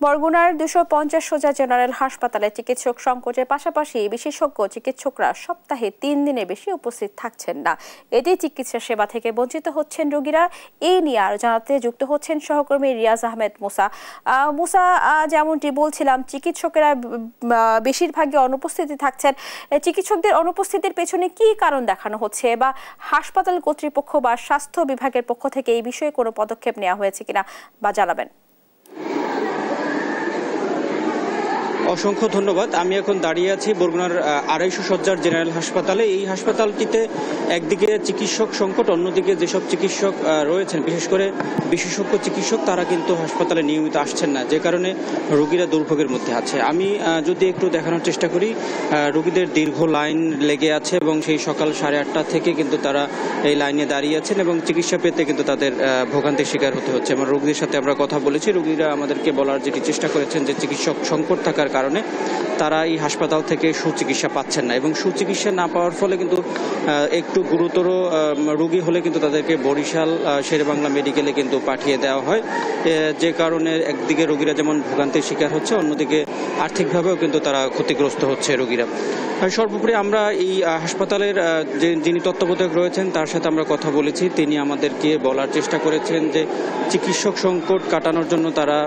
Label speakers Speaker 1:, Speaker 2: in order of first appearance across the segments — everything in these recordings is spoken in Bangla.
Speaker 1: বরগুনার 250 সোজা জেনারেল হাসপাতালে চিকিৎসক সংকটের পাশাপাশি বিশেষজ্ঞ চিকিৎসকরা সপ্তাহে 3 দিনের বেশি উপস্থিত থাকছেন না। এতে চিকিৎসা সেবা থেকে বঞ্চিত হচ্ছেন রোগীরা। এই নিয়ে আরো জানাতে যুক্ত হচ্ছেন সহকর্মী রিয়াজ আহমেদ মুসা। যেমনটি বলছিলাম, চিকিৎসকেরা বেশিরভাগই অনুপস্থিতি থাকছেন। চিকিৎসকদের অনুপস্থিতির পেছনে কি কারণ দেখানো হচ্ছে, বা হাসপাতাল কর্তৃপক্ষ বা স্বাস্থ্য বিভাগের পক্ষ থেকে এই বিষয়ে কোনো পদক্ষেপ নেওয়া হয়েছে কিনা বা জানাবেন?
Speaker 2: অসংখ্য ধন্যবাদ। আমি এখন দাঁড়িয়ে আছি বরগুনার 250 শয্যার জেনারেল হাসপাতালে। এই হাসপাতালটিতে একদিকে চিকিৎসক সংকট, অন্যদিকে যেসব চিকিৎসক রয়েছেন, বিশেষ করে বিশেষজ্ঞ চিকিৎসক, তারা কিন্তু হাসপাতালে নিয়মিত আসছেন না, যে কারণে রোগীরা দুর্ভোগের মধ্যে আছে। আমি যদি একটু দেখানোর চেষ্টা করি, রোগীদের দীর্ঘ লাইন লেগে আছে এবং সেই সকাল 8:30 থেকে কিন্তু তারা এই লাইনে দাঁড়িয়ে আছেন এবং চিকিৎসা পেতে কিন্তু তাদের ভোগান্তির শিকার হতে হচ্ছে। আমার রোগীদের সাথে আমরা কথা বলেছি। রোগীরা আমাদেরকে বলার যেটি চেষ্টা করেছেন যে চিকিৎসক সংকট থাকার কারণে তারা এই হাসপাতাল থেকে সুচিকিৎসা পাচ্ছেন না, এবং সুচিকিৎসা না পাওয়ার ফলে কিন্তু একটু গুরুতর রোগী হলে কিন্তু তাদেরকে বরিশাল শেরেবাংলা মেডিকেলে কিন্তু পাঠিয়ে দেওয়া হয়, যে কারণে একদিকে রোগীরা যেমন ভোগান্তির শিকার হচ্ছে, অন্যদিকে আর্থিকভাবেও কিন্তু তারা ক্ষতিগ্রস্ত হচ্ছে রোগীরা। সর্বোপরি আমরা এই হাসপাতালের যিনি তত্ত্বাবধায়ক রয়েছেন তার সাথে আমরা কথা বলেছি। তিনি আমাদেরকে বলার চেষ্টা করেছেন যে চিকিৎসক সংকট কাটানোর জন্য তারা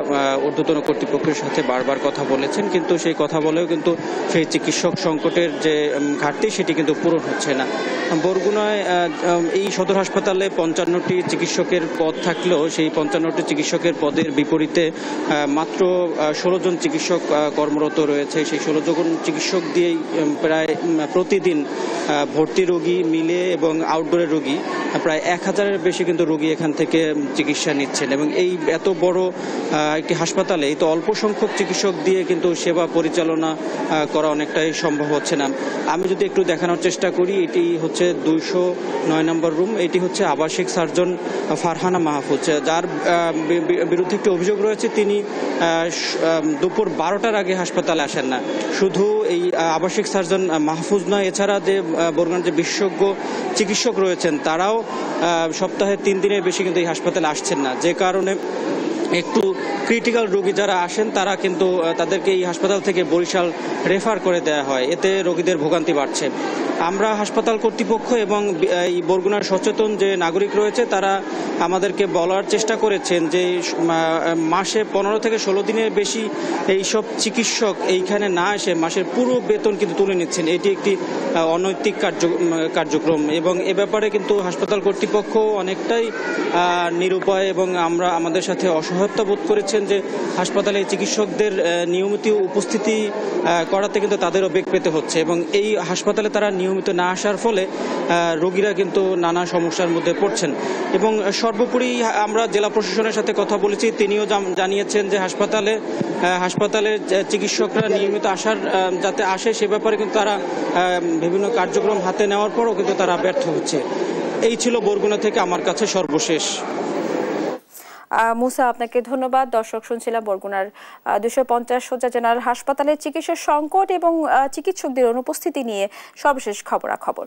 Speaker 2: ঊর্ধ্বতন কর্তৃপক্ষের সাথে বারবার কথা বলেছেন, কিন্তু সেই কথা বলেও কিন্তু সেই চিকিৎসক সংকটের যে ঘাটতি সেটি কিন্তু পূরণ হচ্ছে না। বরগুনায় এই সদর হাসপাতালে 55টি চিকিৎসকের পদ থাকলেও সেই 55টি চিকিৎসকের পদের বিপরীতে মাত্র 16 জন চিকিৎসক কর্মরত রয়েছে। সেই 16 জন চিকিৎসক দিয়েই প্রায় প্রতিদিন ভর্তি রোগী মিলে এবং আউটডোরের রোগী প্রায় 1000-এর বেশি কিন্তু রোগী এখান থেকে চিকিৎসা নিচ্ছেন, এবং এই এত বড় একটি হাসপাতালে এই তো অল্প সংখ্যক চিকিৎসক দিয়ে কিন্তু সেবা পরিচালনা করা অনেকটাই সম্ভব হচ্ছে না। আমি যদি একটু দেখানোর চেষ্টা করি, এটি হচ্ছে 209 নম্বর রুম। এটি হচ্ছে আবাসিক সার্জন ফারহানা মাহফুজ, যার বিরুদ্ধে একটি অভিযোগ রয়েছে। তিনি দুপুর 12টার আগে হাসপাতালে আসেন না। শুধু এই আবাসিক সার্জন মাহফুজ নয়, এছাড়া যে বরগুনার যে বিশেষজ্ঞ চিকিৎসক রয়েছেন তারাও সপ্তাহে 3 দিনের বেশি কিন্তু এই হাসপাতালে আসছেন না, যে কারণে একটু ক্রিটিক্যাল রোগী যারা আসেন তারা কিন্তু তাদেরকে এই হাসপাতাল থেকে বরিশাল রেফার করে দেওয়া হয়। এতে রোগীদের ভোগান্তি বাড়ছে। আমরা হাসপাতাল কর্তৃপক্ষ এবং এই বরগুনার সচেতন যে নাগরিক রয়েছে তারা আমাদেরকে বলার চেষ্টা করেছেন যে মাসে 15 থেকে 16 দিনের বেশি এইসব চিকিৎসক এইখানে না এসে মাসের পুরো বেতন কিন্তু তুলে নিচ্ছেন। এটি একটি অনৈতিক কার্যক্রম, এবং এ ব্যাপারে কিন্তু হাসপাতাল কর্তৃপক্ষ অনেকটাই নিরুপায়, এবং আমরা আমাদের সাথে অসহায়তা বোধ করেছেন যে হাসপাতালে চিকিৎসকদের নিয়মিত উপস্থিতি করাতে কিন্তু তাদেরও বেগ পেতে হচ্ছে, এবং এই হাসপাতালে তারা নিয়মিত না আসার ফলে রোগীরা কিন্তু নানা সমস্যার মধ্যে পড়ছেন। এবং সর্বোপরি আমরা জেলা প্রশাসনের সাথে কথা বলেছি। তিনিও জানিয়েছেন যে হাসপাতালের চিকিৎসকরা নিয়মিত যাতে আসে সে ব্যাপারে কিন্তু তারা বিভিন্ন কার্যক্রম হাতে নেওয়ার পরও কিন্তু তারা ব্যর্থ হচ্ছে। এই ছিল বরগুনা থেকে আমার কাছে সর্বশেষ।
Speaker 1: মুসা, আপনাকে ধন্যবাদ। দর্শক, শুনছিলাম বরগুনার 250 সোজা জেনারেল হাসপাতালে চিকিৎসা সংকট এবং চিকিৎসকদের অনুপস্থিতি নিয়ে সর্বশেষ খবরাখবর।